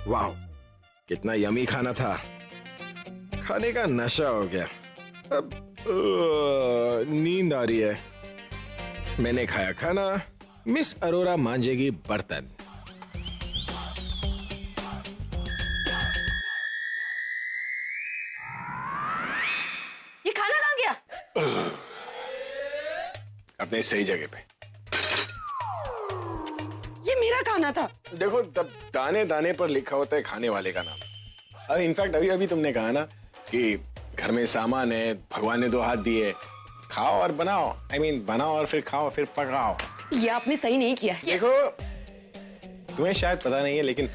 वाह, कितना यमी खाना था। खाने का नशा हो गया। अब नींद आ रही है। मैंने खाया खाना, मिस अरोरा मांजेगी बर्तन। ये खाना कहाँ गया? अपने सही जगह पे। ये मेरा खाना था। देखो, तब दाने दाने पर लिखा होता है खाने वाले का नाम। अब इनफैक्ट अभी तुमने कहा ना कि घर में सामान है, भगवान ने 2 हाथ दिए, खाओ और बनाओ। I mean, बनाओ और फिर खाओ, फिर पकाओ। ये आपने सही नहीं किया। देखो, तुम्हें शायद पता नहीं है, लेकिन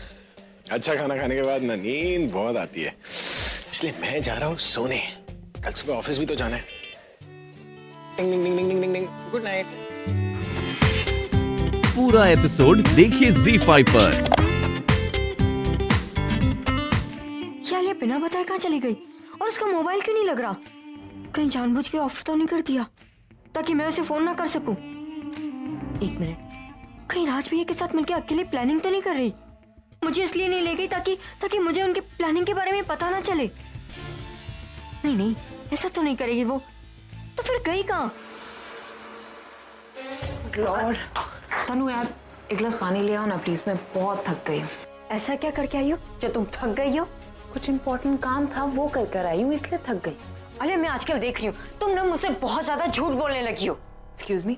अच्छा खाना खाने के बाद ना नींद बहुत आती है। इसलिए मैं जा रहा हूँ सोने। कल सुबह ऑफिस भी तो जाना है। Ding ding ding ding ding ding. Good night. पूरा एपिसोड देखिए ZEE5 पर। क्या ये बिना बताए कहाँ चली गई? और उसका मोबाइल क्यों नहीं लग रहा? कहीं जानबूझ के ऑफ तो नहीं कर दिया ताकि मैं उसे फोन ना कर सकूं? 1 मिनट, कहीं राज भैया के साथ मिलकर अकेले प्लानिंग तो नहीं कर रही? मुझे इसलिए नहीं ले गई ताकि मुझे उनके प्लानिंग के बारे में पता ना चले। नहीं, ऐसा तो नहीं करेगी वो। तो फिर गई कहाँ? लॉर्ड, तनु यार, एक गिलास पानी ले आओ ना प्लीज, मैं बहुत थक गई हूँ। ऐसा क्या करके आई हो जो तुम थक गई हो? कुछ इम्पोर्टेंट काम था वो कर आई हूँ, इसलिए थक गई। अरे मैं आजकल देख रही हूँ तुम ना मुझसे बहुत ज्यादा झूठ बोलने लगी हो। एक्सक्यूज मी,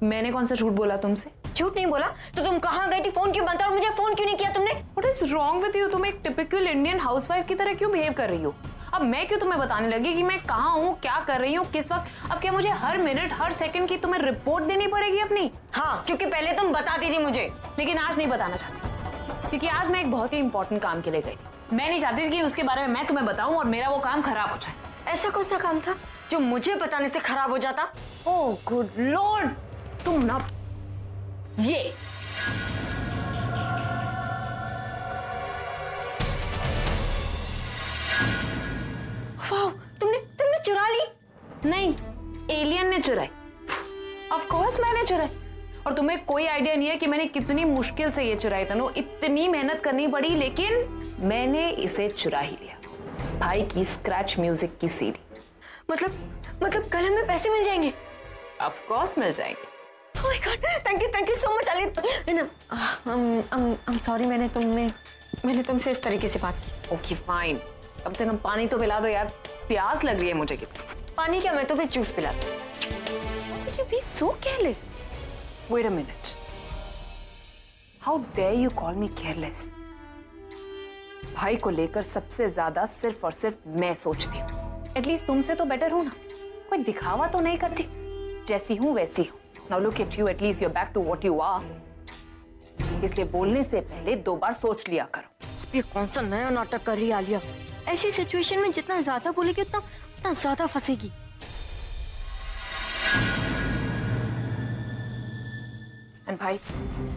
मैंने कौन सा झूठ बोला तुमसे? झूठ नहीं बोला तो तुम कहाँ गई थी? फोन क्यों बंद था और मुझे फोन क्यों नहीं किया तुमने? What is wrong with you? तुम एक टिपिकल इंडियन हाउसवाइफ की तरह क्यों बिहेव कर रही हो? अब मैं क्यों तुम्हें बताने लगी कि मैं कहाँ हूँ, क्या कर रही हूँ, किस वक्त? अब क्या मुझे हर मिनट हर सेकंड की तुम्हें रिपोर्ट देनी पड़ेगी अपनी? हाँ, क्योंकि पहले तुम बताती थी मुझे। लेकिन आज नहीं बताना चाहती, क्योंकि आज मैं एक बहुत ही इंपॉर्टेंट काम के लिए गई। मैं नहीं चाहती थी कि उसके बारे में मैं तुम्हें बताऊं और मेरा वो काम खराब हो जाए। ऐसा कौन सा काम था जो मुझे बताने से खराब हो जाता? ओह गुड लॉर्ड, तुम ना ये वाह, तुमने चुरा ली? नहीं, एलियन ने चुराई। ऑफ कोर्स मैंने चुराई। और तुम्हें कोई आइडिया नहीं है कि मैंने कितनी मुश्किल से ये चुराई तनु। इतनी मेहनत करनी पड़ी, लेकिन मैंने इसे चुरा ही लिया। भाई की स्क्रैच म्यूजिक की सीडी। मतलब कल हमें पैसे मिल जाएंगे? ऑफ कोर्स मिल जाएंगे। Oh my God, thank you so much, Ali. I'm sorry, मैंने तुमसे इस तरीके से बात की। ओके फाइन, कम से कम पानी तो पिला दो यार, प्यास लग रही है मुझे कितनी। पानी क्या, मैं तो भी जूस पिला दूं। Did you be so careless? Wait a minute. How dare you call me careless? भाई को लेकर सबसे ज्यादा सिर्फ और सिर्फ मैं सोचती हूँ। एटलीस्ट तुमसे तो बेटर हूँ ना, कोई दिखावा तो नहीं करती। जैसी हूँ वैसी हूँ। Now look at you, at least you're back to what you are. इसलिए बोलने से पहले 2 बार सोच लिया करो। ये कौन सा नया नाटक कर रही है आलिया? ऐसी सिचुएशन में जितना ज्यादा बोलेगी उतना ज्यादा फंसेगी। एंड भाई,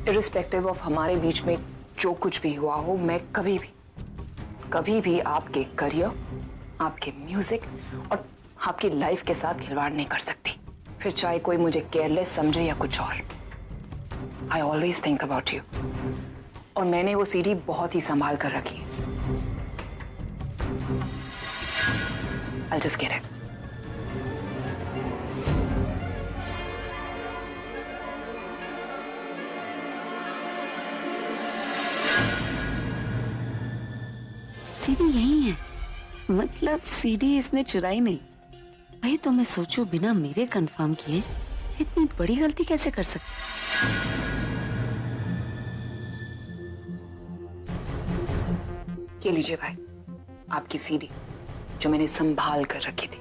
इर्रिस्पेक्टिव ऑफ हमारे बीच में जो कुछ भी हुआ हो, मैं कभी भी आपके करियर, आपके म्यूजिक और आपकी लाइफ के साथ खिलवाड़ नहीं कर सकती। फिर चाहे कोई मुझे केयरलेस समझे या कुछ और। I always think about you. और मैंने वो सीडी बहुत ही संभाल कर रखी है। I'll just get it. CD यही है, मतलब सीडी इसने चुराई नहीं। भाई तो मैं सोचूं बिना मेरे कंफर्म किए इतनी बड़ी गलती कैसे कर सकती? ये लीजिए भाई, आपकी सीडी जो मैंने संभाल कर रखी थी।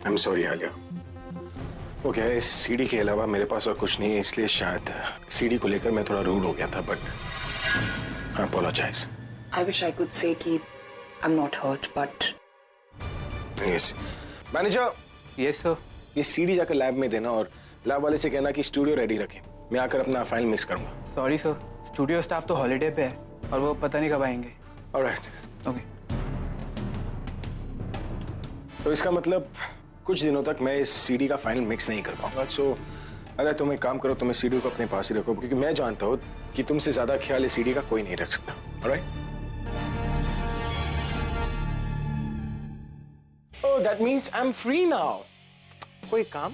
I'm sorry Alia. वो क्या है, इस सीडी के अलावा मेरे पास और कुछ नहीं है, इसलिए शायद सीडी को लेकर मैं थोड़ा रूड हो गया था, but I apologize. I wish I could say कि I'm not hurt, but Yes. Manager, yes sir. ये सीडी जाकर लैब में देना और लैब वाले से कहना कि स्टूडियो रेडी रखें। मैं आकर अपना फाइल मिक्स करूंगा। सॉरी सर, स्टूडियो स्टाफ तो हॉलीडे पे है और वो पता नहीं कब आएंगे। ऑलराइट। ओके। तो इसका मतलब कुछ दिनों तक मैं इस सीडी का फाइनल मिक्स नहीं कर पाऊंगा। सो अरे तुम एक काम करो, तुम इस सीडी को अपने पास ही रखो, क्योंकि मैं जानता हूँ कि तुमसे ज्यादा ख्याल इस सीडी का कोई नहीं रख सकता। Alright? Oh, that means I am free now. कोई काम?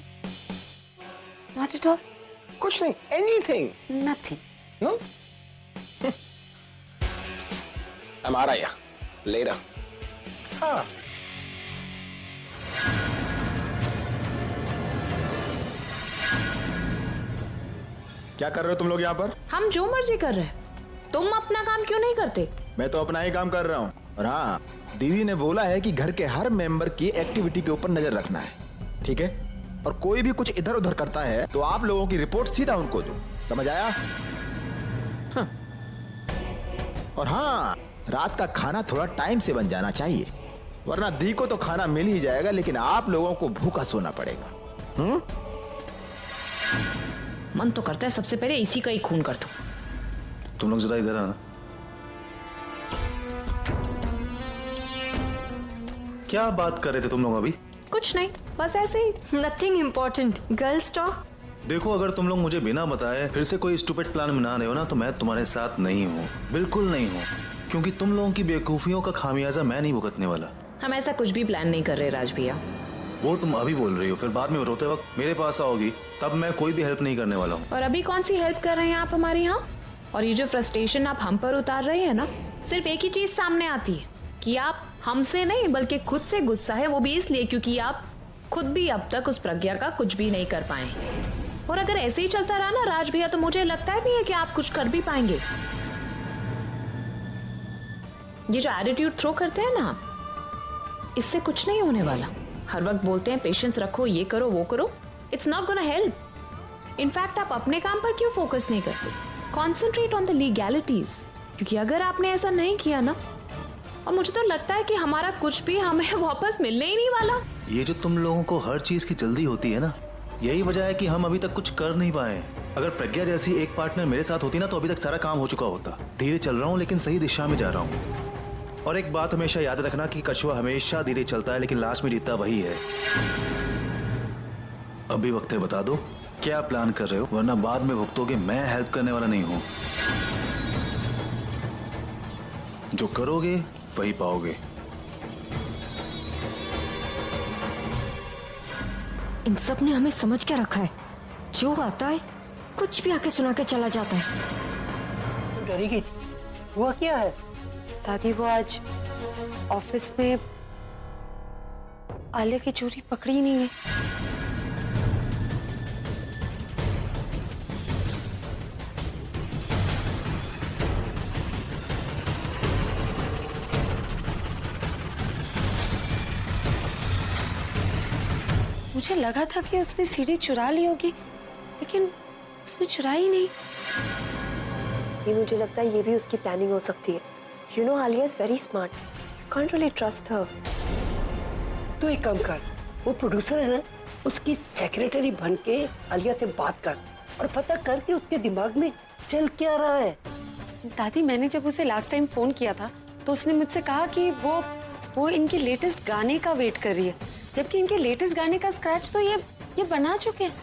Not at all. कुछ नहीं, anything? Nothing. No? I'm out of here. Later. हाँ। क्या कर रहे हो तुम लोग यहाँ पर? हम जो मर्जी कर रहे हैं, तुम अपना काम क्यों नहीं करते? मैं तो अपना ही काम कर रहा हूँ। और हाँ, दीदी ने बोला है कि घर के हर मेंबर की एक्टिविटी के ऊपर नजर रखना है, ठीक है? और कोई भी कुछ इधर उधर करता है तो आप लोगों की रिपोर्ट सीधा उनको दो, समझ आया? हाँ। और हाँ, रात का खाना थोड़ा टाइम से बन जाना चाहिए, वरना दी को तो खाना मिल ही जाएगा लेकिन आप लोगों को भूखा सोना पड़ेगा। मन तो करता है सबसे पहले इसी का ही खून कर दूं। तुम लोग जरा इधर आना। क्या बात कर रहे थे तुम लोग अभी? कुछ नहीं, बस ऐसे ही। Nothing important, girls talk. देखो, अगर तुम लोग मुझे बिना बताए फिर से कोई स्टूपिड प्लान बना रहे हो ना, तो मैं तुम्हारे साथ नहीं हूँ, बिल्कुल नहीं हूँ, क्योंकि तुम लोगों की बेवकूफियों का खामियाजा मैं नहीं भुगतने वाला। हम ऐसा कुछ भी प्लान नहीं कर रहे राज भैया। वो तुम अभी बोल रही हो, फिर बाद में रोते वक्त मेरे पास आओगी, तब मैं कोई भी हेल्प नहीं करने वाला हूँ। और अभी कौन सी हेल्प कर रहे हैं आप हमारे यहाँ? और ये जो फ्रस्ट्रेशन आप हम पर उतार रहे हैं ना, सिर्फ एक ही चीज सामने आती है कि आप हमसे नहीं बल्कि खुद से गुस्सा है, वो भी इसलिए क्योंकि आप खुद भी अब तक उस प्रज्ञा का कुछ भी नहीं कर पाए। और अगर ऐसे ही चलता रहा ना राज भैया, तो मुझे लगता है भी है कि आप कुछ कर भी पाएंगे। ये जो एटीट्यूड थ्रो करते हैं ना, इससे कुछ नहीं होने वाला। हर वक्त बोलते हैं पेशेंस रखो, ये करो वो करो, it's not gonna help. In fact आप अपने काम पर क्यों फोकस नहीं करते? कॉन्सेंट्रेट ऑन द लीगैलिटीज, क्योंकि अगर आपने ऐसा नहीं किया ना, और मुझे तो लगता है कि हमारा कुछ भी हमें वापस मिलने ही नहीं वाला। ये जो तुम लोगों को हर चीज की जल्दी होती है ना, यही वजह है कि हम अभी तक कुछ कर नहीं पाए। अगर प्रज्ञा जैसी एक पार्टनर मेरे साथ होती ना, तो अभी तक सारा काम हो चुका होता। धीरे चल रहा हूँ लेकिन सही दिशा में जा रहा हूँ। और एक बात हमेशा याद रखना कि कछुआ हमेशा धीरे चलता है लेकिन लास्ट में जीतता वही है। अभी वक्त है, बता दो क्या प्लान कर रहे हो, वरना बाद में भुगतोगे। मैं हेल्प करने वाला नहीं हूं, जो करोगे वही पाओगे। इन सब ने हमें समझ के रखा है, जो आता है कुछ भी आके सुना के चला जाता है। डरी गई, हुआ क्या है? दादी, वो आज ऑफिस में आलिया की चोरी पकड़ी नहीं गई। मुझे लगा था कि उसने सीढ़ी चुरा ली होगी, लेकिन उसने चुराई नहीं। ये मुझे लगता है ये भी उसकी प्लानिंग हो सकती है। You know, Alia is very smart. You can't really trust her. तो एक काम कर, वो प्रोड्यूसर है ना, उसकी सेक्रेटरी बन के आलिया से बात कर और पता कर कि उसके दिमाग में चल क्या रहा है। दादी, मैंने जब उसे लास्ट टाइम फोन किया था तो उसने मुझसे कहा कि वो इनके लेटेस्ट गाने का वेट कर रही है, जबकि इनके लेटेस्ट गाने का स्क्रैच तो ये बना चुके हैं।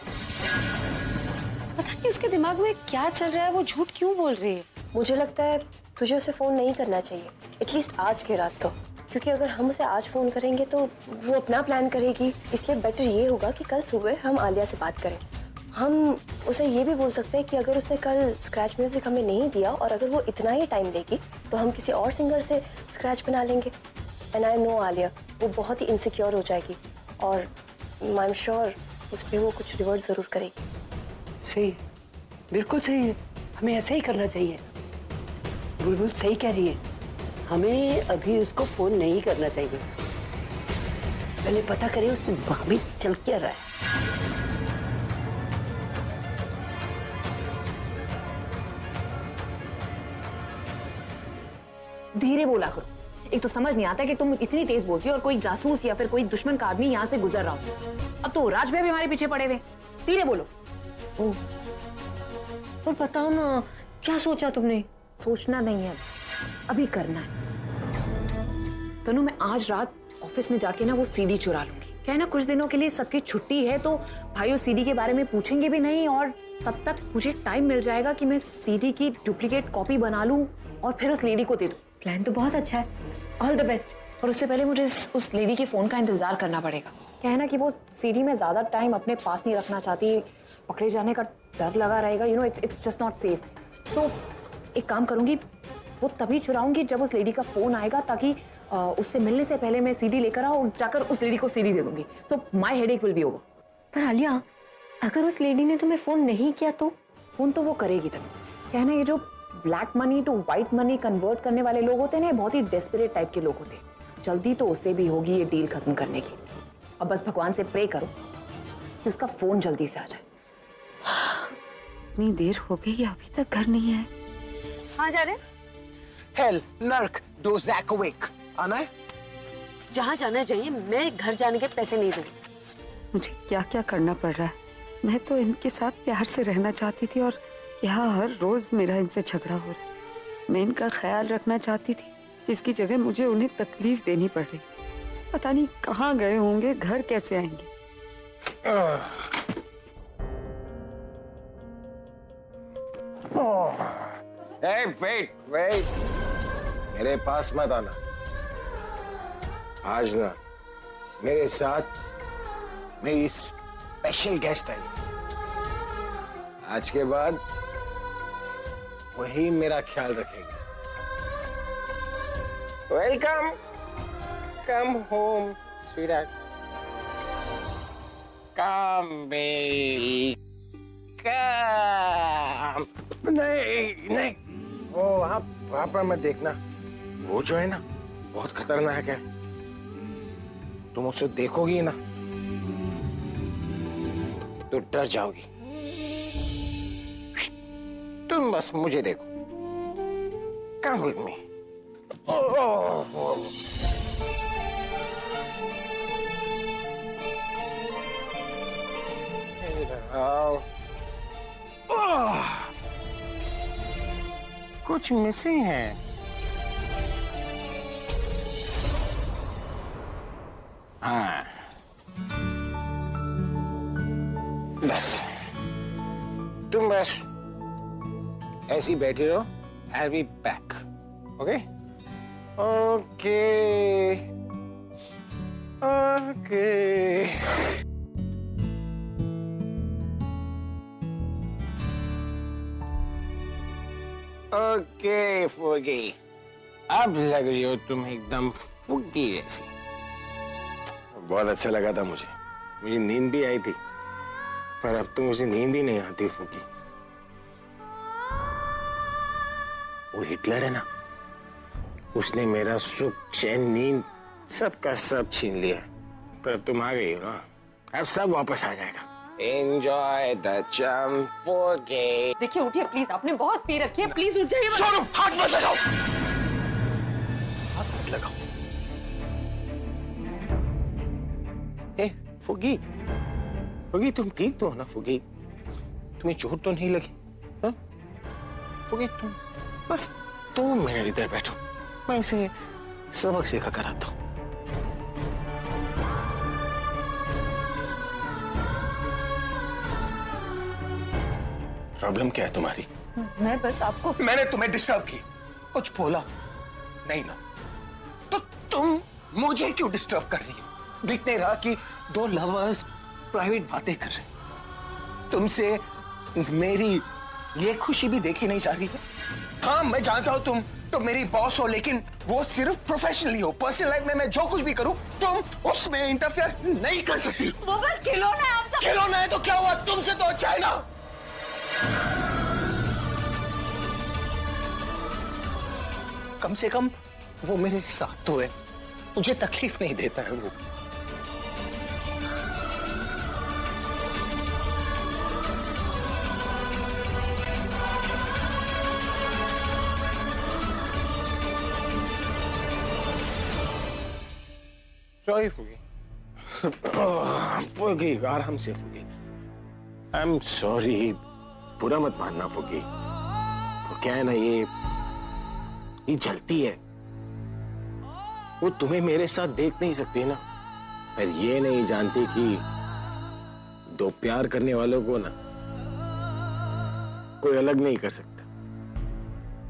पता नहीं उसके दिमाग में क्या चल रहा है, वो झूठ क्यों बोल रही है। मुझे लगता है तुझे उसे फोन नहीं करना चाहिए, एटलीस्ट आज के रात तो, क्योंकि अगर हम उसे आज फोन करेंगे तो वो अपना प्लान करेगी। इसलिए बेटर ये होगा कि कल सुबह हम आलिया से बात करें। हम उसे ये भी बोल सकते हैं कि अगर उसने कल स्क्रैच म्यूजिक हमें नहीं दिया और अगर वो इतना ही टाइम देगी तो हम किसी और सिंगर से स्क्रैच बना लेंगे। एंड आई नो आलिया, वो बहुत ही इनसिक्योर हो जाएगी और आई एम श्योर उस पर वो कुछ रिवर्ट जरूर करेगी। सही, बिल्कुल सही है, हमें ऐसा ही करना चाहिए। बुलबुल सही कह रही है, हमें अभी उसको फोन नहीं करना चाहिए। पहले पता करें उसके दिमाग में चल क्या रहा है। धीरे बोला करो, एक तो समझ नहीं आता कि तुम इतनी तेज बोलती हो और कोई जासूस या फिर कोई दुश्मन का आदमी यहाँ से गुजर रहा हो। अब तो राज भाई भी हमारे पीछे पड़े हुए। धीरे बोलो। और बताओ ना, क्या सोचा तुमने? सोचना नहीं है, अभी करना है। तनु, मैं आज रात ऑफिस में जाके ना वो सीडी चुरा लूंगी। क्या है ना, कुछ दिनों के लिए सबकी छुट्टी है तो भाई उस सीडी के बारे में पूछेंगे भी नहीं, और तब तक मुझे टाइम मिल जाएगा कि मैं सीडी की डुप्लीकेट कॉपी बना लूं और फिर उस लेडी को दे दूं। प्लान तो बहुत अच्छा है, ऑल द बेस्ट। और उससे पहले मुझे उस लेडी के फोन का इंतजार करना पड़ेगा। क्या है ना कि वो सीडी में ज्यादा टाइम अपने पास नहीं रखना चाहती, पकड़े जाने का डर लगा रहेगा, you know, it's just not safe. So एक काम करूंगी, वो तभी चुराऊंगी जब उस लेडी का फोन आएगा, ताकि उससे मिलने से पहले मैं सीडी लेकर आऊं और जाकर उस लेडी को सीडी दे दूंगी। So my headache will be over. पर आलिया, अगर उस लेडी ने तुम्हें फोन नहीं किया तो? फोन तो वो करेगी तभी। क्या है ना, ये जो black money to white money convert करने वाले लोग होते हैं ना, बहुत ही डेस्परेट टाइप के लोग होते हैं। जल्दी तो उससे भी होगी ये डील खत्म करने की। अब बस भगवान से प्रे करो कि उसका फोन जल्दी से आ जाए। इतनी देर हो गई, अभी तक घर नहीं आए। कहाँ जा रहे? हेल नर्क डोज़ैक अवेक। आना है? जहाँ जाना चाहिए, मैं घर जाने के पैसे नहीं दूंगी। मुझे क्या क्या करना पड़ रहा है। मैं तो इनके साथ प्यार से रहना चाहती थी और यहाँ हर रोज मेरा इनसे झगड़ा हो रहा है। मैं इनका ख्याल रखना चाहती थी, जिसकी जगह मुझे उन्हें तकलीफ देनी पड़ रही। पता नहीं कहाँ गए होंगे, घर कैसे आएंगे। वेट मेरे पास मत आना। आज ना मेरे साथ मेरी स्पेशल गेस्ट आई। आज के बाद वही मेरा ख्याल रखेगी। Welcome, come home sweetheart. Come baby कम। नहीं, वो वहां पर मत देखना। वो जो है ना, बहुत खतरनाक है। तुम उसे देखोगी ना तो डर जाओगी। तुम बस मुझे देखो। Come with me. कुछ मिसिंग है। हाँ, बस तुम बस ऐसी बैठी रहो। I'll be back. Okay? Okay. Okay फुगी, अब लग रही हो तुम एकदम फुगी जैसी। बहुत अच्छा लगा था मुझे नींद भी आई थी, पर अब तो मुझे नींद ही नहीं आती फुगी। वो हिटलर है ना, उसने मेरा सुख चैन नींद सबका सब छीन लिया। पर अब तुम आ गई हो ना, अब सब वापस आ जाएगा। Enjoy the jump, Fuggy. देखिए उठिए प्लीज, आपने बहुत पी रखी है, प्लीज उठ जाइए। छोड़ो, हाथ मत लगाओ, हाथ मत लगाओ। ए, फुगी, तुम ठीक तो हो ना फुगी? तुम्हें चोट तो नहीं लगी? हाँ? फुगी, तुम बस 2 मिनट इधर बैठो, मैं इसे सबक सिखा कर आता हूँ। प्रॉब्लम क्या है तुम्हारी? मैं बस आपको, मैंने तुम्हें डिस्टर्ब की, कुछ बोला नहीं ना, तो तुम मुझे क्यों डिस्टर्ब कर रही हो? दिख नहीं रहा कि 2 लवर्स प्राइवेट बातें कर रहे हैं? तुमसे मेरी ये खुशी भी देखी नहीं जा रही है? हाँ, मैं जानता हूं तुम मेरी बॉस हो, लेकिन वो सिर्फ प्रोफेशनली हो। पर्सनल लाइफ में मैं जो कुछ भी करूं तुम उसमें इंटरफेयर नहीं कर सकती। वो बस खिलौना है। आप सब खिलौना है तो क्या हुआ? तुमसे तो अच्छा है ना। कम से कम वो मेरे साथ तो है, मुझे तकलीफ नहीं देता है वो। सॉरी फुगी, फुगी, आराम से फुगी। आई एम सॉरी, बुरा मत मानना फुगी। तो क्या है ना, ये जलती है, वो तुम्हें मेरे साथ देख नहीं सकती ना, पर ये नहीं जानती कि दो प्यार करने वालों को ना कोई अलग नहीं कर सकता।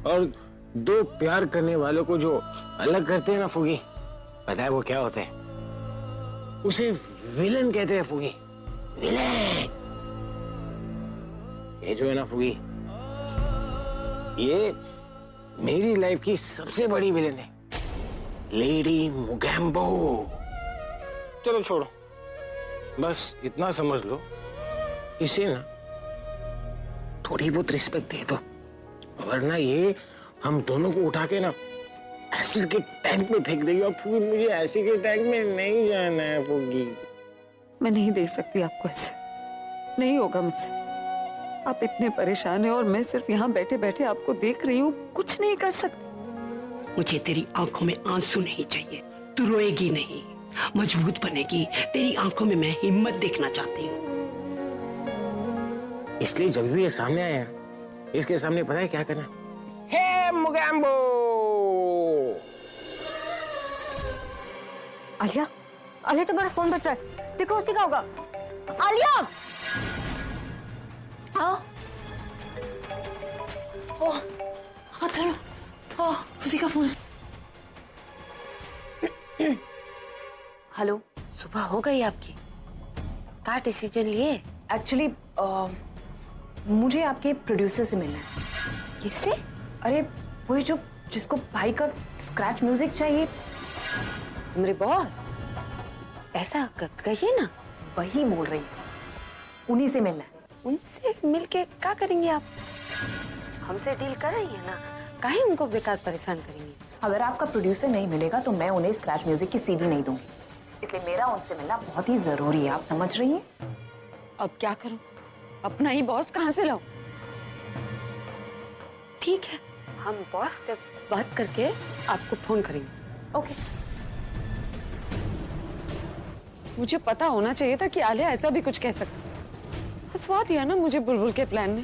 और दो प्यार करने वालों को जो अलग करते हैं ना फूगी, पता है वो क्या होते हैं? उसे विलन कहते हैं फूगी, विलन। ये जो है ना फूगी, ये मेरी लाइफ की सबसे बड़ी विलन है, लेडी मुगैम्बो। चलो छोड़ो, बस इतना समझ लो, इसे ना थोड़ी बहुत रिस्पेक्ट दे दो, वरना ये हम दोनों को उठा के ना एसिड के टैंक में फेंक देगी। और फूगी, मुझे एसिड के टैंक में नहीं जाना है फूगी। मैं नहीं देख सकती आपको ऐसे, नहीं होगा मुझसे। आप इतने परेशान हैं और मैं सिर्फ यहाँ बैठे बैठे आपको देख रही हूँ, कुछ नहीं कर सकती। मुझे तेरी आंखों में आंसू नहीं चाहिए, तू रोएगी नहीं, मजबूत बनेगी। तेरी आंखों में मैं हिम्मत देखना चाहती हूँ। इसलिए जब भी ये सामने आया, इसके सामने पता है क्या करना? हे मुगैम्बो! आलिया, आलिया तुम्हारा फोन बज रहा है, देखो उसी का होगा। आलिया! हाँ धरो, उसी का फोन है। हेलो, सुबह हो गई आपकी? क्या डिसीजन लिए? एक्चुअली मुझे आपके प्रोड्यूसर से मिलना है। किससे? अरे वही जो जिसको भाई का स्क्रैच म्यूजिक चाहिए। मेरे बॉस? ऐसा कहिए ना। वही बोल रही हूँ, उन्हीं से मिलना है। उनसे मिलके क्या करेंगे आप? हमसे डील कर रही है ना, काहे उनको बेकार परेशान करेंगे? अगर आपका प्रोड्यूसर नहीं मिलेगा तो मैं उन्हें स्क्रैच म्यूजिक की सीडी नहीं दूंगी, इसलिए मेरा उनसे मिलना बहुत ही जरूरी है। आप समझ रही हैं? अब क्या करूं? अपना ही बॉस कहां से लाऊं? ठीक है, हम बॉस से बात करके आपको फोन करेंगे। ओके। मुझे पता होना चाहिए था कि आलिया ऐसा भी कुछ कह सकती। हंसवा दिया ना मुझे बुलबुल के प्लान ने।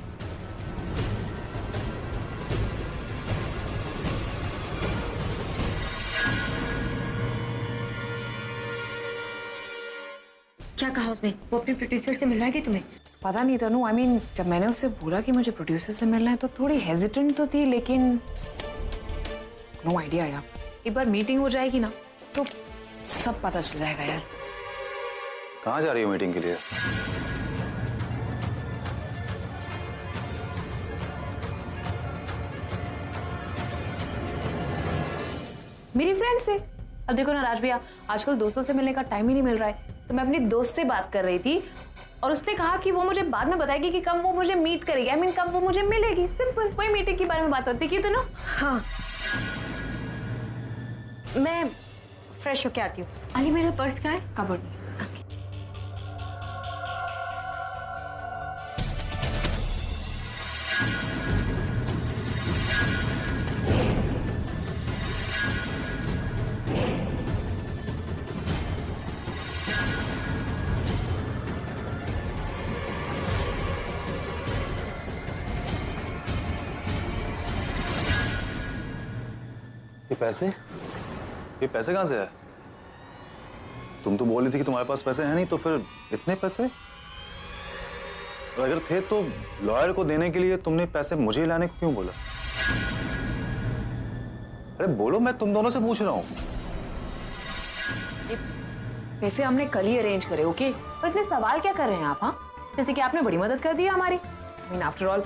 क्या कहा उसने? वो अपने प्रोड्यूसर से मिलना है कि तुम्हें? पता नहीं तनु, जब मैंने उससे बोला कि मुझे प्रोड्यूसर से मिलना है तो थोड़ी हेजिटेंट तो थी, लेकिन नो आइडिया यार। एक बार मीटिंग हो जाएगी ना तो सब पता चल जाएगा यार। कहाँ जा रही हो मीटिंग के लिए? मेरी फ्रेंड से। अब देखो ना राज भैया, आजकल दोस्तों से मिलने का टाइम ही नहीं मिल रहा है, तो मैं अपनी दोस्त से बात कर रही थी और उसने कहा कि वो मुझे बाद में बताएगी कि कब वो मुझे मीट करेगी, कब वो मुझे मिलेगी। सिंपल, कोई मीटिंग के बारे में बात होती क्यों? तो हाँ, मैं फ्रेश होके आती हूँ। आली, मेरा पर्स कहाँ है? कबर्ड में। ये पैसे कहाँ से आए? तुम तो बोल रही थी कि तुम्हारे पास पैसे हैं नहीं, तो फिर इतने पैसे? और अगर थे तो लॉयर को देने के लिए तुमने पैसे मुझे लाने को क्यों बोला? अरे बोलो, मैं तुम दोनों से पूछ रहा हूँ। पैसे हमने कल ही अरेंज करे, ओके? और इतने सवाल क्या कर रहे हैं आप? हाँ, जैसे कि आपने बड़ी मदद कर दी हमारी। आफ्टर ऑल,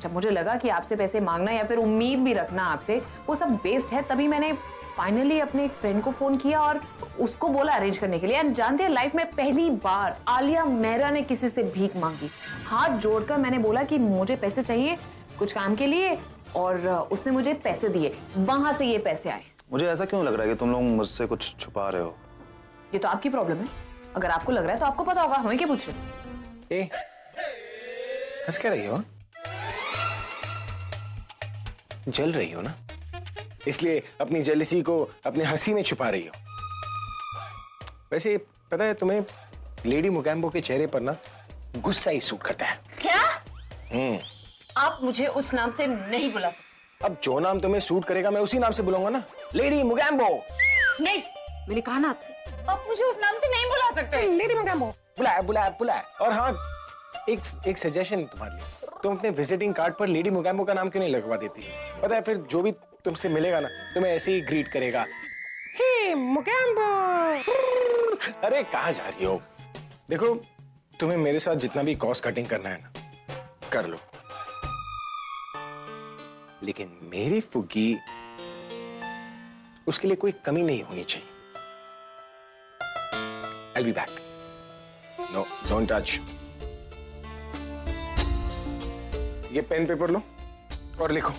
जब मुझे लगा कि आपसे पैसे मांगना या फिर उम्मीद भी रखना आपसे वो सब वेस्ट है, तभी मैंने फाइनली अपने एक फ्रेंड को फोन किया और उसको बोला अरेंज करने के लिए। एंड जानते हैं, लाइफ में पहली बार आलिया मेहरा ने किसी से भीख मांगी। हाथ जोड़कर मैंने बोला कि मुझे पैसे चाहिए कुछ काम के लिए, और उसने मुझे पैसे दिए। वहां से ये पैसे आए। मुझे ऐसा क्यों लग रहा है कि तुम लोग मुझसे कुछ छुपा रहे हो? ये तो आपकी प्रॉब्लम है। अगर आपको लग रहा है तो आपको पता होगा, हमें क्या पूछ रहे? हंस क्या रही हो? जल रही हो ना, इसलिए अपनी जेलसी को अपने हंसी में छुपा रही हो। वैसे पता है तुम्हें, लेडी मुगैम्बो के चेहरे पर ना गुस्सा ही सूट करता है। क्या? आप मुझे उस नाम से नहीं बुला सकते। अब जो नाम तुम्हें सूट करेगा मैं उसी नाम से बुलाऊंगा ना, लेडी मुगैम्बो। नहीं, मैंने कहा ना आपसे, आप मुझे उस नाम से नहीं बुला सकते। लेडी मुगाम्बो बुलाया। और हाँ, एक सजेशन तुम्हारे लिए, तुम अपने विजिटिंग कार्ड पर लेडी मुगाम्बो का नाम क्यों नहीं लगवा देती? पता है फिर जो भी तुमसे मिलेगा ना तुम्हें ऐसे ही ग्रीट करेगा, हे मुगाम्बो। अरे कहाँ जा रही हो? देखो तुम्हें मेरे साथ जितना भी कॉस्ट कटिंग करना है ना कर लो, लेकिन मेरी फुग्गी उसके लिए कोई कमी नहीं होनी चाहिए। I'll be back. No, don't touch. ये पेन पेपर लो और लिखो।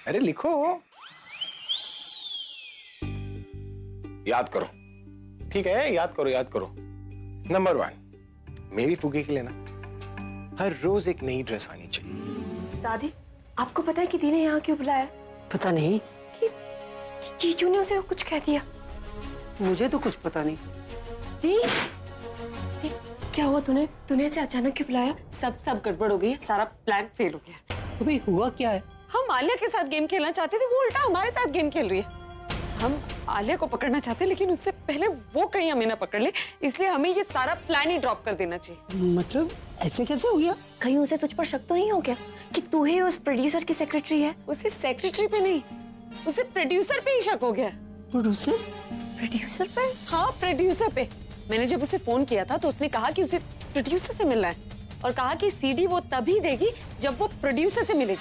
अरे लिखो, याद करो, ठीक है? याद करो। नंबर 1, मेरी फुग्गी के लिए ना हर रोज एक नई ड्रेस आनी चाहिए। दादी, आपको पता है कि दी ने यहाँ क्यों बुलाया? पता नहीं, कि जीजू ने उसे कुछ कह दिया। मुझे तो कुछ पता नहीं। दी, क्या हुआ? तूने इसे अचानक क्यों बुलाया? सब गड़बड़ हो गई है, सारा प्लान फेल हो गया। तो भाई हुआ क्या है? हम आलिया के साथ गेम खेलना चाहते थे, वो उल्टा हमारे साथ गेम खेल रही है। हम आलिया को पकड़ना चाहते हैं, लेकिन उससे पहले वो कहीं हमें ना पकड़ ले, इसलिए हमें ये सारा प्लान ही ड्रॉप कर देना चाहिए। मतलब ऐसे कैसे हो गया? कहीं उसे तुझ पर शक तो नहीं हो गया कि तू ही उस प्रोड्यूसर की सेक्रेटरी है? उसे सेक्रेटरी पे नहीं, उसे प्रोड्यूसर पे ही शक हो गया। प्रोड्यूसर पे? हाँ, प्रोड्यूसर पे। मैंने जब उसे फोन किया था तो उसने कहा कि उसे प्रोड्यूसर से मिलना है, और कहा कि सीडी वो तभी देगी जब वो प्रोड्यूसर से मिलेगी।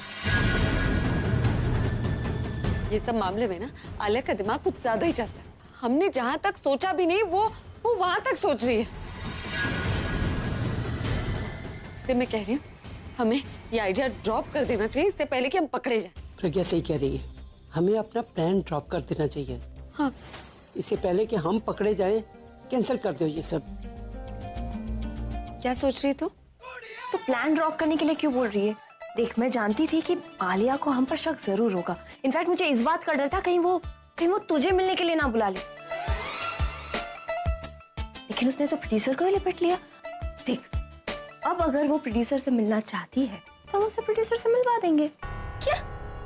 ये सब मामले में ना आलिया का दिमाग कुछ ज्यादा ही चलता है। हमने जहां तक सोचा भी नहीं वो वहां तक सोच रही है। इसलिए मैं कह रही हूँ हमें ये आइडिया ड्रॉप कर देना चाहिए, इससे पहले कि हम पकड़े जाएं। प्रज्ञा सही कह रही है, हमें अपना प्लान ड्रॉप कर देना चाहिए। हाँ, इससे पहले कि हम पकड़े जाएं, कैंसिल कर दो ये सब। क्या सोच रही तू? तो प्लान ड्रॉप करने के लिए क्यों बोल रही है? देख, मैं जानती थी कि आलिया को हम पर शक जरूर होगा। इनफैक्ट मुझे इस बात का डर था कहीं वो तुझे मिलने के लिए ना बुला ले, लेकिन उसने तो प्रोड्यूसर को ही लिपट लिया। देख, अब अगर वो प्रोड्यूसर से मिलना चाहती है तो हम उसे प्रोड्यूसर से मिलवा देंगे। क्या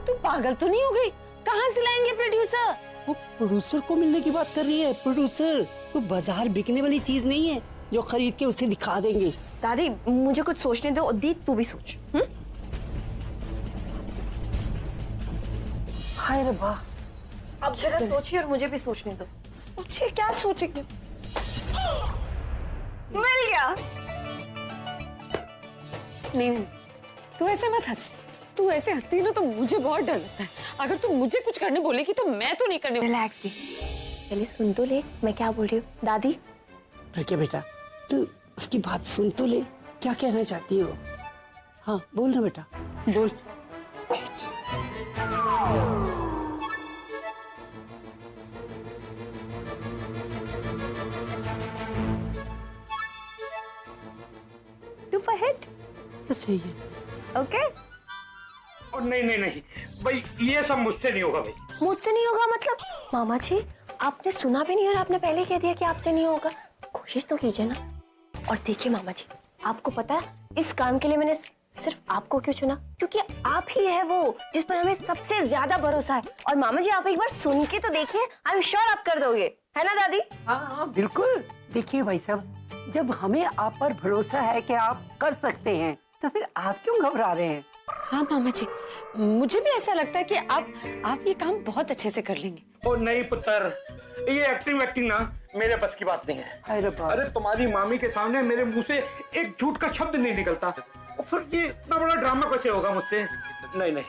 तू पागल तो नहीं हो गई? कहाँ से लाएंगे प्रोड्यूसर? वो प्रोड्यूसर को मिलने की बात कर रही है। प्रोड्यूसर तो बाजार बिकने वाली चीज नहीं है जो खरीद के उसे दिखा देंगे। दादी, मुझे कुछ सोचने दो। दी, तू भी सोच। हाय रे वाह, अब जरा सोचिए और मुझे भी सोचने दो। सोचिए, क्या सोचेंगे? मिल गया। नहीं, तू ऐसे मत हंस। तू ऐसे हंसती है ना तो मुझे बहुत डर लगता है। अगर तू मुझे कुछ करने बोलेगी तो मैं तो नहीं करने। रिलैक्स दी, पहले सुन तो ले मैं क्या बोल रही हूँ। दादी, क्या बेटा, तू उसकी बात सुन तो ले, क्या कहना चाहती हो? हाँ बोल ना बेटा, बोल। सही है। ओके? और नहीं भाई, ये सब मुझसे नहीं होगा भाई। मुझसे नहीं होगा मतलब? मामा जी, आपने सुना भी नहीं और आपने पहले कह दिया कि आपसे नहीं होगा। कोशिश तो कीजिए ना। और देखिए मामा जी, आपको पता है इस काम के लिए मैंने सिर्फ आपको क्यों चुना? क्योंकि आप ही है वो जिस पर हमें सबसे ज्यादा भरोसा है। और मामा जी, आप एक बार सुन के तो देखिए, आई एम श्योर आप कर दोगे, है ना दादी? हाँ बिल्कुल। देखिए भाई साहब, जब हमें आप पर भरोसा है कि आप कर सकते हैं तो फिर आप क्यों घबरा रहे हैं? हाँ मामा जी, मुझे भी ऐसा लगता है कि आप ये काम बहुत अच्छे से कर लेंगे। ओ नहीं पुत्र, ये एक्टिंग ना मेरे बस की बात नहीं है। अरे तुम्हारी मामी के सामने मेरे मुंह से एक झूठ का शब्द नहीं निकलता, और फिर ये इतना बड़ा ड्रामा कैसे होगा मुझसे? नहीं,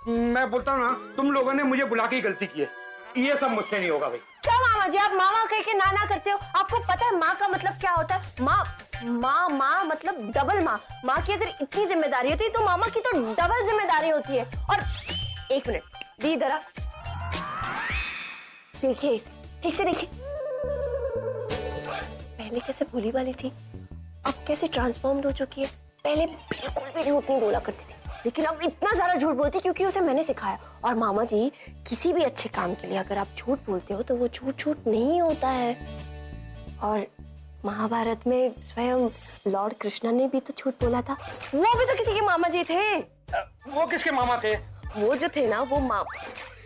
मैं बोलता हूँ ना, तुम लोगों ने मुझे बुला के गलती की है। ये सब मुझसे नहीं होगा भाई। क्या मामा जी, आप मामा कह के ना करते हो? आपको पता है माँ का मतलब क्या होता है? माँ मतलब डबल माँ। माँ की अगर इतनी जिम्मेदारी होती है तो मामा की तो डबल जिम्मेदारी होती है। और एक मिनट दी, जरा देखिए इसे, ठीक से देखिए। पहले कैसे भोली वाली थी, अब कैसे ट्रांसफॉर्म्ड हो चुकी है। पहले बिल्कुल भी झूठ नहीं बोला करती थी, लेकिन अब इतना सारा झूठ बोलती क्योंकि उसे मैंने सिखाया। और मामा जी, किसी भी अच्छे काम के लिए अगर आप झूठ बोलते हो तो वो झूठ नहीं होता है। और महाभारत में स्वयं लॉर्ड कृष्ण ने भी तो झूठ बोला था। वो भी तो किसी के मामा जी थे। वो किसके मामा थे? वो जो थे ना, वो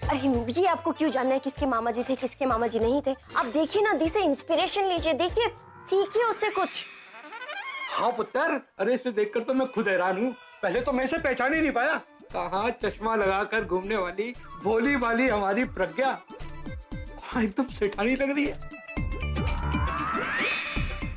अरे जी आपको क्यों जानना है किसके मामा जी थे किसके मामा जी नहीं थे? आप देखिए ना, दी से इंस्पिरेशन लीजिए, देखिए सीखिए उससे कुछ। हाँ पुत्र, अरे इसे देखकर तो मैं खुद हैरान हूँ। पहले तो मैं इसे पहचान ही नहीं पाया। कहाँ चश्मा लगाकर घूमने वाली भोली वाली हमारी प्रज्ञा, हाँ एकदम सेठानी लग रही है।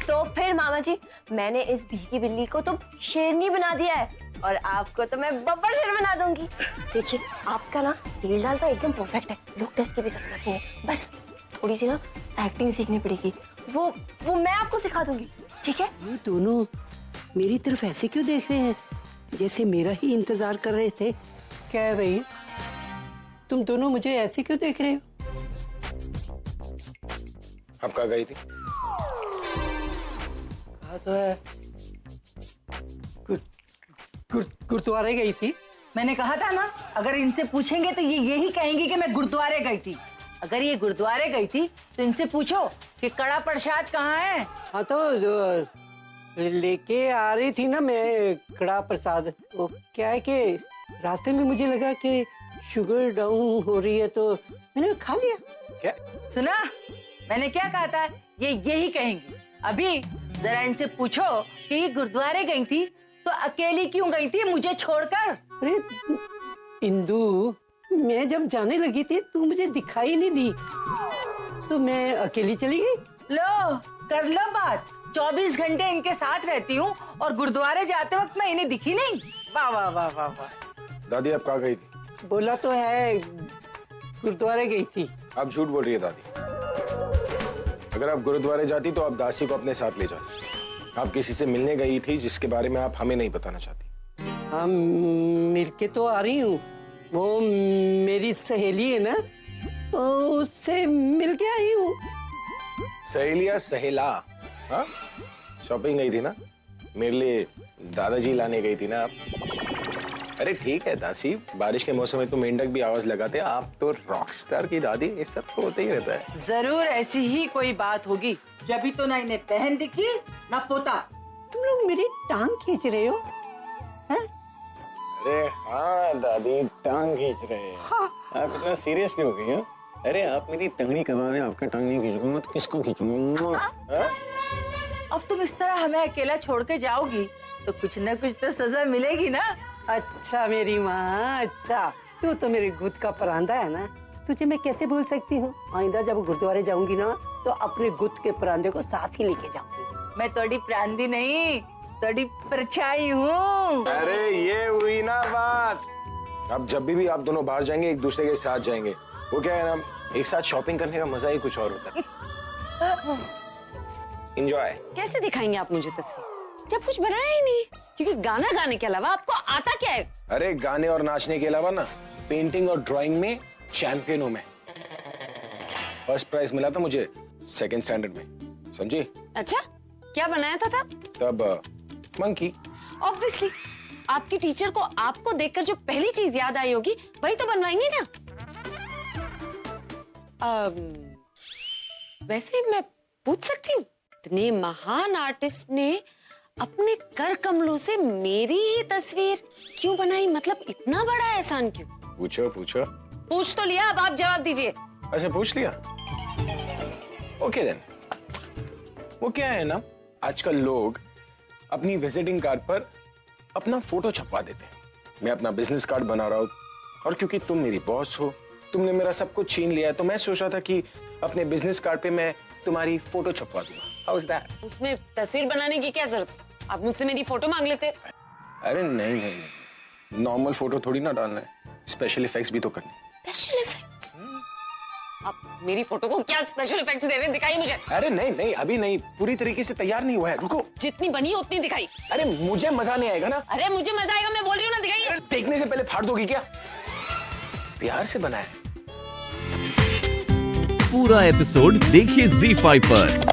तो फिर मामा जी, मैंने इस भीगी बिल्ली को तो शेरनी बना दिया है और आपको तो मैं बब्बर शेर बना दूंगी। देखिए आपका ना हील डाल तो एकदम परफेक्ट है, लुक टेस्ट की भी जरूरत नहीं है, बस थोड़ी सी ना एक्टिंग सीखनी पड़ेगी, वो मैं आपको सिखा दूंगी, ठीक है? ये दोनों मेरी तरफ ऐसे क्यों देख रहे हैं, जैसे मेरा ही इंतजार कर रहे थे? क्या है भाई, तुम दोनों मुझे ऐसे क्यों देख रहे हो? अब कहाँ गई थी? कहा तो है गुरुद्वारे गई थी। मैंने कहा था ना, अगर इनसे पूछेंगे तो ये यही कहेंगी कि मैं गुरुद्वारे गई थी। अगर ये गुरुद्वारे गई थी तो इनसे पूछो कि कड़ा प्रसाद कहाँ है। हाँ तो लेके आ रही थी ना मैं कड़ा प्रसाद। वो क्या है कि रास्ते में मुझे लगा कि शुगर डाउन हो रही है तो मैंने खा लिया। क्या सुना मैंने क्या कहा था? ये यही कहेंगी। अभी जरा इनसे पूछो कि ये गुरुद्वारे गई थी तो अकेली क्यों गई थी मुझे छोड़कर? अरे इंदु, मैं जब जाने लगी थी तू मुझे दिखाई नहीं दी तो मैं अकेली चली गई। लो कर लो बात, 24 घंटे इनके साथ रहती हूँ और गुरुद्वारे जाते वक्त मैं इन्हें दिखी नहीं। वाह वाह वाह वाह वाह। दादी अब कहाँ गई थी? बोला तो है गुरुद्वारे गई थी। आप झूठ बोल रही है दादी। अगर आप गुरुद्वारे जाती तो आप दासी को अपने साथ ले जाती। आप किसी से मिलने गई थी जिसके बारे में आप हमें नहीं बताना चाहती। हाँ मिल के तो आ रही हूँ, वो मेरी सहेली है ना, तो उससे मिल के आई हूँ। सहेली या सहेला? हाँ शॉपिंग गई थी ना, मेरे लिए दादाजी लाने गई थी ना आप। अरे ठीक है दासी, बारिश के मौसम में तो मेंढक भी आवाज लगाते हैं, आप तो रॉकस्टार की दादी, ये सब तो होते ही रहता है। जरूर ऐसी ही कोई बात होगी, जब तो ना इन्हें बहन दिखी ना पोता। तुम लोग मेरी टांग खींच रहे हो? हैं? अरे हाँ दादी, टांग खींच रहे हैं। हाँ। आप इतना सीरियस क्यों हो गई हैं? अरे आप मेरी तंगड़ी करवा रहे हैं, आपका टांग नहीं खींचूंगा तो किसको खींचूंगा? अब तुम इस तरह हमें अकेला छोड़ के जाओगी तो कुछ न कुछ तो सजा मिलेगी ना। अच्छा मेरी माँ, अच्छा तू तो मेरे गुद का परांदा है ना, तुझे मैं कैसे भूल सकती हूँ। आइंदा जब गुरुद्वारे जाऊंगी ना तो अपने गुद के परांदे को साथ ही लेके जाऊंगी। मैं थोड़ी प्रांदी नहीं, थोड़ी परछाई हूँ। अरे ये हुई ना बात। अब जब भी आप दोनों बाहर जाएंगे एक दूसरे के साथ जाएंगे, वो क्या है ना, एक साथ शॉपिंग करने का मजा ही कुछ और होता है। एंजॉय। कैसे दिखाएंगे आप मुझे तस्वीर जब कुछ बनाया ही नहीं? क्योंकि गाना गाने के अलावा आपको आता क्या है? अरे गाने और नाचने के अलावा ना पेंटिंग और ड्राइंग में चैंपियन हूं मैं। फर्स्ट प्राइज मिला था मुझे सेकंड स्टैंडर्ड में, समझी? अच्छा क्या बनाया था तब मंकी। ऑब्वियसली आपकी टीचर को आपको देखकर जो पहली चीज याद आई होगी वही तो बनवाएंगे ना। वैसे मैं पूछ सकती हूँ, इतने महान आर्टिस्ट ने अपने कर कमलों से मेरी ही तस्वीर क्यों बनाई? मतलब इतना बड़ा एहसान क्यों? पूछो पूछो। पूछ तो लिया, अब आप जवाब दीजिए। अच्छा पूछ लिया, ओके देन। वो क्या है ना, आजकल लोग अपनी विजिटिंग कार्ड पर अपना फोटो छपवा देते हैं। मैं अपना बिजनेस कार्ड बना रहा हूँ और क्योंकि तुम मेरी बॉस हो, तुमने मेरा सब कुछ छीन लिया है, तो मैं सोच रहा था कि अपने बिजनेस कार्ड पे मैं तुम्हारी फोटो छपवा दूंगा। How is that? उसमें तस्वीर बनाने की क्या जरूरत? आप मुझसे मेरी फोटो मांग लेते। अरे नहीं नहीं, नहीं। नॉर्मल फोटो थोड़ी ना डालना है, स्पेशल इफेक्ट्स भी तो करने। Special effects? आप मेरी फोटो को क्या स्पेशल इफेक्ट्स दे रहे हैं? दिखाइए मुझे। अरे नहीं नहीं, अभी नहीं, पूरी तरीके से तैयार नहीं हुआ है, रुको। जितनी बनी उतनी दिखाई। अरे मुझे मजा नहीं आएगा ना। अरे मुझे मजा आएगा, मैं बोल रही हूँ ना, दिखाइए। देखने से पहले फाड़ दोगी क्या? प्यार से बनाया। पूरा एपिसोड देखिए ZEE5 पर।